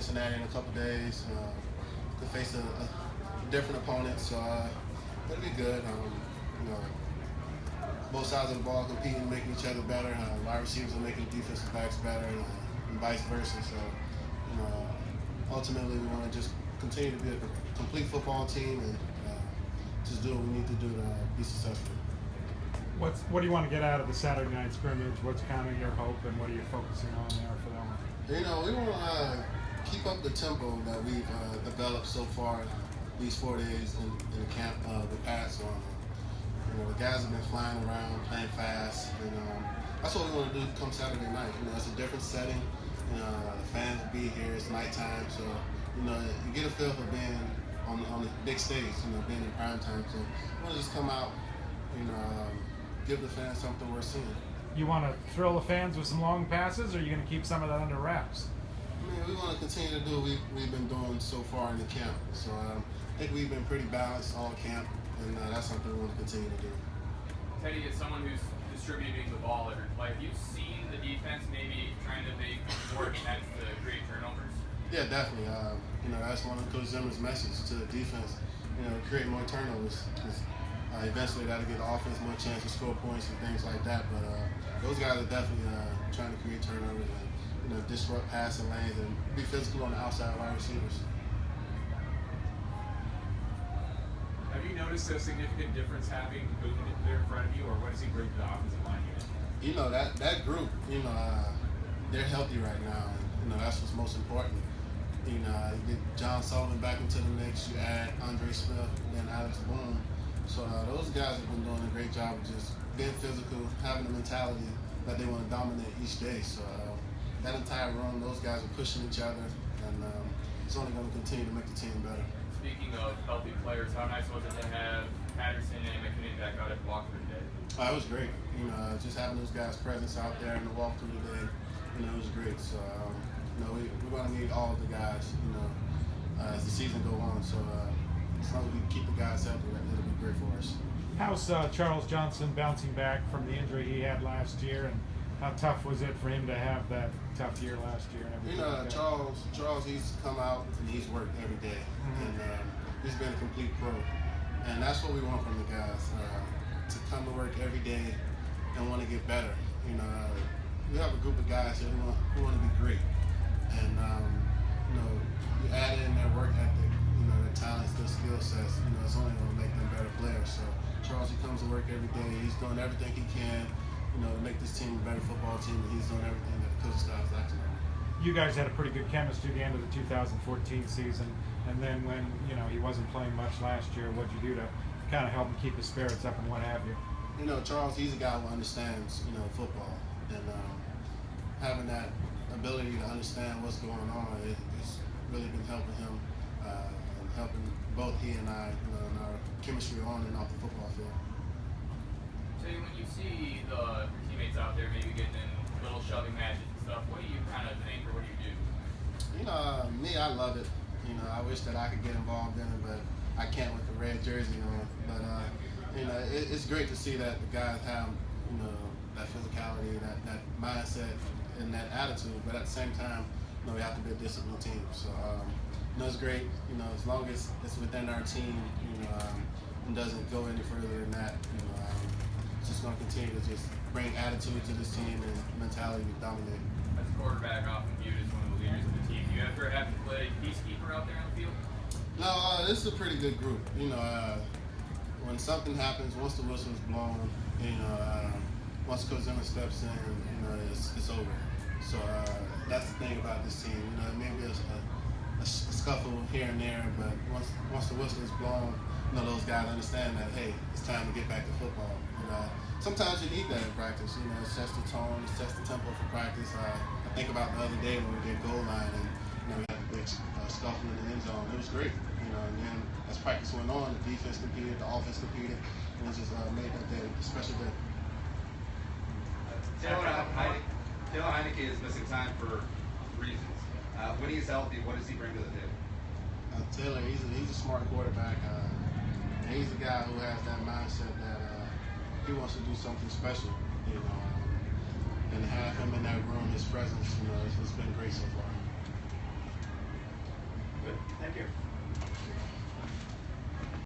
Cincinnati in a couple days. To face a different opponent, so it'll be good. You know, both sides of the ball competing, making each other better. Wide receivers are making defensive backs better, and vice versa. So, you know, ultimately, we want to just continue to be a complete football team and just do what we need to do to be successful. What do you want to get out of the Saturday night scrimmage? What's kind of your hope, and what are you focusing on there for that one? You know, we want to keep up the tempo that we've developed so far these 4 days in the camp with Pats on. You know, the guys have been flying around, playing fast, and that's what we want to do come Saturday night. You know, it's a different setting. You know, the fans will be here. It's nighttime, so you know you get a feel for being on the big stage. You know, being in prime time. So we want to just come out, you know, give the fans something worth seeing. You want to thrill the fans with some long passes, or are you going to keep some of that under wraps? I mean, we want to continue to do what we've been doing so far in the camp. So I think we've been pretty balanced all camp, and that's something we want to continue to do. Teddy, as someone who's distributing the ball every play, have you seen the defense maybe trying to make more attempts to create turnovers? Yeah, definitely. You know, that's one of Coach Zimmer's message to the defense. You know, create more turnovers. Eventually, that'll give the offense more chance to score points and things like that. But those guys are definitely trying to create turnovers and, you know, disrupt passing lanes and be physical on the outside wide receivers. Have you noticed a significant difference having Boone there in front of you, or what does he bring to the offensive line unit? You know, that group, you know, they're healthy right now. And, you know, that's what's most important. You know, you get John Sullivan back into the mix. You add Andre Smith, and then Alex Boone. So those guys have been doing a great job of just being physical, having the mentality that they want to dominate each day. So that entire room, those guys are pushing each other, and it's only going to continue to make the team better. Speaking of healthy players, how nice was it to have Patterson and McKinney back out at the walkthrough today? It was great. You know, just having those guys' presence out there in the walkthrough today, you know, it was great. So, you know, we're going to need all of the guys, you know, as the season goes on. So, as long as we keep the guys healthy, it'll be great for us. How's Charles Johnson bouncing back from the injury he had last year, and how tough was it for him to have that tough year last year? And everything you know, like Charles, he's come out and he's worked every day, and he's been a complete pro, and that's what we want from the guys, to come to work every day and want to get better. You know, we have a group of guys here who want to be great, and you know, you add in their work ethic, you know, their talents, their skill sets. You know, it's only going to make them better players. So Charles, he comes to work every day. He's doing everything he can, you know, to make this team a better football team, and he's doing everything that the coaching staff is acting on. You guys had a pretty good chemistry at the end of the 2014 season, and then when, you know, he wasn't playing much last year, what'd you do to kind of help him keep his spirits up and what have you? You know, Charles, he's a guy who understands, you know, football, and having that ability to understand what's going on, it's really been helping him and helping both he and I, you know, in our chemistry on and off the football field. So when you see the teammates out there maybe getting in little shoving matches and stuff, what do you kind of think, or what do you do? You know, me, I love it. You know, I wish that I could get involved in it, but I can't with the red jersey on. But you know, it's great to see that the guys have, you know, that physicality, that mindset, and that attitude. But at the same time, you know, we have to be a disciplined team. So, you know, it's great. You know, as long as it's within our team, you know, and doesn't go any further than that, you know, it's just going to continue to just bring attitude to this team and mentality to dominate. As a quarterback, often viewed as one of the leaders of the team, do you ever have to play peacekeeper out there on the field? No, this is a pretty good group. You know, when something happens, once the whistle is blown, you know, once Coach Zimmer steps in, you know, it's over. So that's the thing about this team. You know, maybe it's a scuffle here and there, but once the whistle is blown, you know, those guys understand that, hey, it's time to get back to football. You know, sometimes you need that in practice. You know, it sets the tone, it sets the tempo for practice. I think about the other day when we did goal line and, you know, we had a big scuffle in the end zone. It was great. You know, and then as practice went on, the defense competed, the offense competed, and it just made that day a special day. Taylor Heineke is missing time for reasons. When he's healthy, what does he bring to the table? Taylor, he's a smart quarterback. And he's a guy who has that mindset that he wants to do something special, you know. And to have him in that room, his presence, you know, it's been great so far. Good. Thank you.